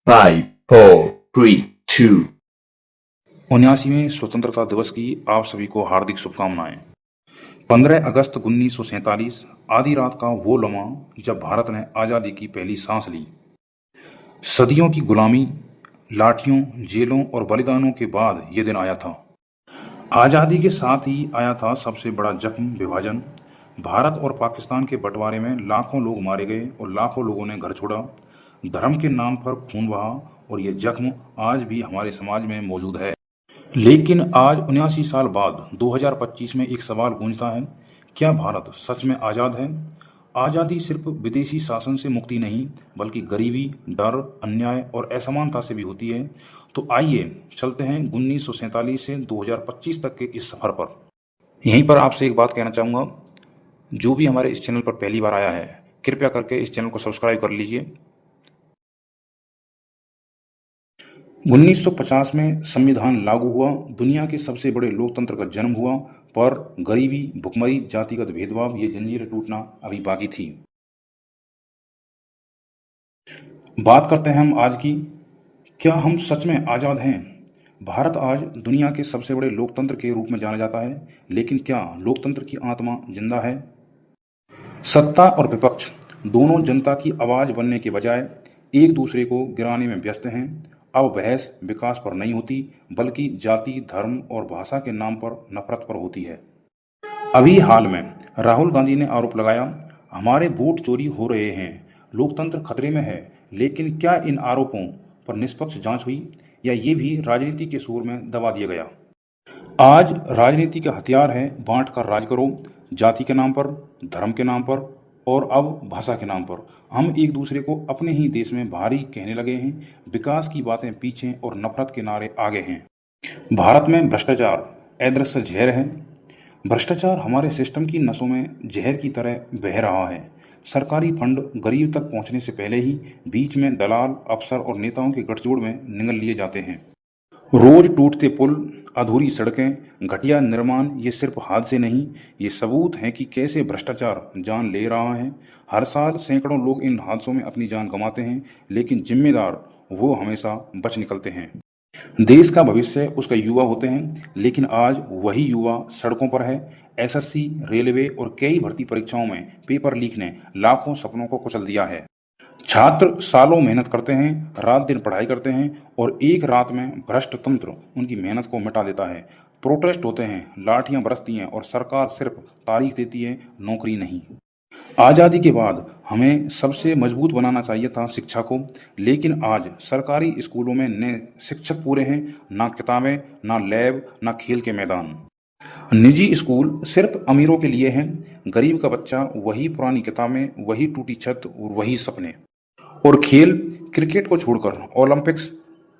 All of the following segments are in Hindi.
5, 4, 3, 2. 79वें स्वतंत्रता दिवस की आप सभी को हार्दिक शुभकामनाएं। 15 अगस्त 1947 आधी रात का वो लम्हा जब भारत ने आज़ादी की पहली सांस ली। सदियों की गुलामी, लाठियों, जेलों और बलिदानों के बाद ये दिन आया था। आज़ादी के साथ ही आया था सबसे बड़ा जख्म, विभाजन। भारत और पाकिस्तान के बंटवारे में लाखों लोग मारे गए और लाखों लोगों ने घर छोड़ा। धर्म के नाम पर खून बहा और ये जख्म आज भी हमारे समाज में मौजूद है। लेकिन आज 79 साल बाद 2025 में एक सवाल गूंजता है, क्या भारत सच में आज़ाद है? आज़ादी सिर्फ विदेशी शासन से मुक्ति नहीं, बल्कि गरीबी, डर, अन्याय और असमानता से भी होती है। तो आइए चलते हैं 1947 से 2025 तक के इस सफ़र पर। यहीं पर आपसे एक बात कहना चाहूँगा, जो भी हमारे इस चैनल पर पहली बार आया है, कृपया करके इस चैनल को सब्सक्राइब कर लीजिए। 1950 में संविधान लागू हुआ, दुनिया के सबसे बड़े लोकतंत्र का जन्म हुआ, पर गरीबी, भुखमरी, जातिगत भेदभाव, ये जंजीरें टूटना अभी बाकी थी। बात करते हैं हम आज की, क्या हम सच में आज़ाद हैं? भारत आज दुनिया के सबसे बड़े लोकतंत्र के रूप में जाना जाता है, लेकिन क्या लोकतंत्र की आत्मा जिंदा है? सत्ता और विपक्ष दोनों जनता की आवाज बनने के बजाय एक दूसरे को गिराने में व्यस्त हैं। अब बहस विकास पर नहीं होती, बल्कि जाति, धर्म और भाषा के नाम पर नफरत पर होती है। अभी हाल में राहुल गांधी ने आरोप लगाया, हमारे वोट चोरी हो रहे हैं, लोकतंत्र खतरे में है। लेकिन क्या इन आरोपों पर निष्पक्ष जांच हुई, या ये भी राजनीति के सूर में दबा दिया गया? आज राजनीति का हथियार है बांट कर राज करो, जाति के नाम पर, धर्म के नाम पर और अब भाषा के नाम पर। हम एक दूसरे को अपने ही देश में भारी कहने लगे हैं, विकास की बातें पीछे और नफरत के नारे आगे हैं। भारत में भ्रष्टाचार अदृश्य जहर है। भ्रष्टाचार हमारे सिस्टम की नसों में जहर की तरह बह रहा है। सरकारी फंड गरीब तक पहुंचने से पहले ही बीच में दलाल, अफसर और नेताओं के गठजोड़ में निगल लिए जाते हैं। रोज टूटते पुल, अधूरी सड़कें, घटिया निर्माण, ये सिर्फ हादसे नहीं, ये सबूत हैं कि कैसे भ्रष्टाचार जान ले रहा है। हर साल सैकड़ों लोग इन हादसों में अपनी जान गंवाते हैं, लेकिन जिम्मेदार वो हमेशा बच निकलते हैं। देश का भविष्य उसका युवा होते हैं, लेकिन आज वही युवा सड़कों पर है। एसएससी, रेलवे और कई भर्ती परीक्षाओं में पेपर लीक ने लाखों सपनों को कुचल दिया है। छात्र सालों मेहनत करते हैं, रात दिन पढ़ाई करते हैं और एक रात में भ्रष्ट तंत्र उनकी मेहनत को मिटा देता है। प्रोटेस्ट होते हैं, लाठियां बरसती हैं और सरकार सिर्फ तारीख देती है, नौकरी नहीं। आज़ादी के बाद हमें सबसे मजबूत बनाना चाहिए था शिक्षा को, लेकिन आज सरकारी स्कूलों में न शिक्षक पूरे हैं, ना किताबें, ना लैब, ना खेल के मैदान। निजी स्कूल सिर्फ अमीरों के लिए हैं, गरीब का बच्चा वही पुरानी किताबें, वही टूटी छत और वही सपने। और खेल, क्रिकेट को छोड़कर ओलंपिक्स,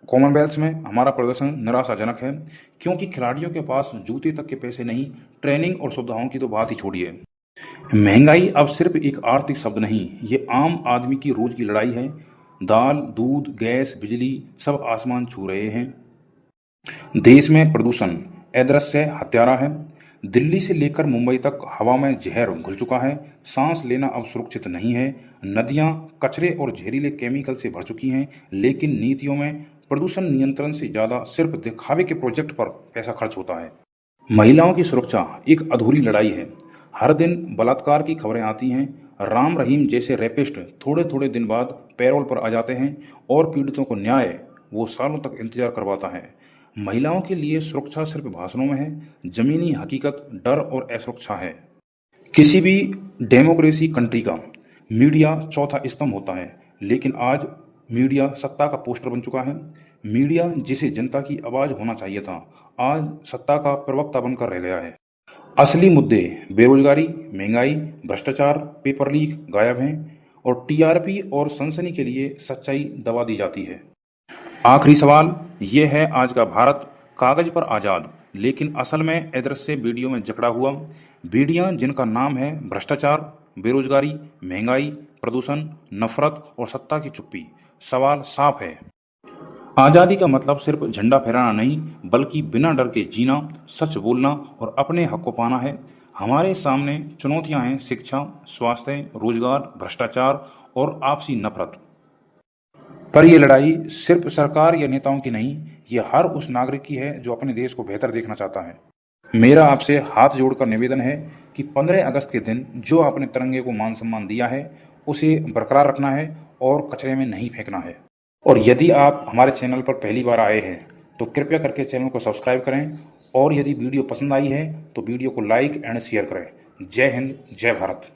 कॉमनवेल्थ में हमारा प्रदर्शन निराशाजनक है, क्योंकि खिलाड़ियों के पास जूते तक के पैसे नहीं, ट्रेनिंग और सुविधाओं की तो बात ही छोड़िए। महंगाई अब सिर्फ एक आर्थिक शब्द नहीं, ये आम आदमी की रोज की लड़ाई है। दाल, दूध, गैस, बिजली सब आसमान छू रहे हैं। देश में प्रदूषण अदृश्य हत्यारा है। दिल्ली से लेकर मुंबई तक हवा में जहर घुल चुका है, सांस लेना अब सुरक्षित नहीं है। नदियां कचरे और जहरीले केमिकल से भर चुकी हैं, लेकिन नीतियों में प्रदूषण नियंत्रण से ज्यादा सिर्फ दिखावे के प्रोजेक्ट पर पैसा खर्च होता है। महिलाओं की सुरक्षा एक अधूरी लड़ाई है। हर दिन बलात्कार की खबरें आती हैं। राम रहीम जैसे रेपिस्ट थोड़े थोड़े दिन बाद पैरोल पर आ जाते हैं और पीड़ितों को न्याय वो सालों तक इंतजार करवाता है। महिलाओं के लिए सुरक्षा सिर्फ भाषणों में है, जमीनी हकीकत डर और असुरक्षा है। किसी भी डेमोक्रेसी कंट्री का मीडिया चौथा स्तंभ होता है, लेकिन आज मीडिया सत्ता का पोस्टर बन चुका है। मीडिया जिसे जनता की आवाज होना चाहिए था, आज सत्ता का प्रवक्ता बनकर रह गया है। असली मुद्दे बेरोजगारी, महंगाई, भ्रष्टाचार, पेपर लीक गायब हैं और टीआरपी और सनसनी के लिए सच्चाई दबा दी जाती है। आखिरी सवाल ये है, आज का भारत कागज पर आज़ाद, लेकिन असल में अदृश्य बेड़ियों में जकड़ा हुआ। बेड़ियां जिनका नाम है भ्रष्टाचार, बेरोजगारी, महंगाई, प्रदूषण, नफरत और सत्ता की चुप्पी। सवाल साफ है, आज़ादी का मतलब सिर्फ झंडा फहराना नहीं, बल्कि बिना डर के जीना, सच बोलना और अपने हक को पाना है। हमारे सामने चुनौतियां हैं शिक्षा, स्वास्थ्य, रोजगार, भ्रष्टाचार और आपसी नफरत। पर ये लड़ाई सिर्फ सरकार या नेताओं की नहीं, ये हर उस नागरिक की है जो अपने देश को बेहतर देखना चाहता है। मेरा आपसे हाथ जोड़कर निवेदन है कि 15 अगस्त के दिन जो आपने तिरंगे को मान सम्मान दिया है, उसे बरकरार रखना है और कचरे में नहीं फेंकना है। और यदि आप हमारे चैनल पर पहली बार आए हैं तो कृपया करके चैनल को सब्सक्राइब करें, और यदि वीडियो पसंद आई है तो वीडियो को लाइक एंड शेयर करें। जय हिंद, जय भारत।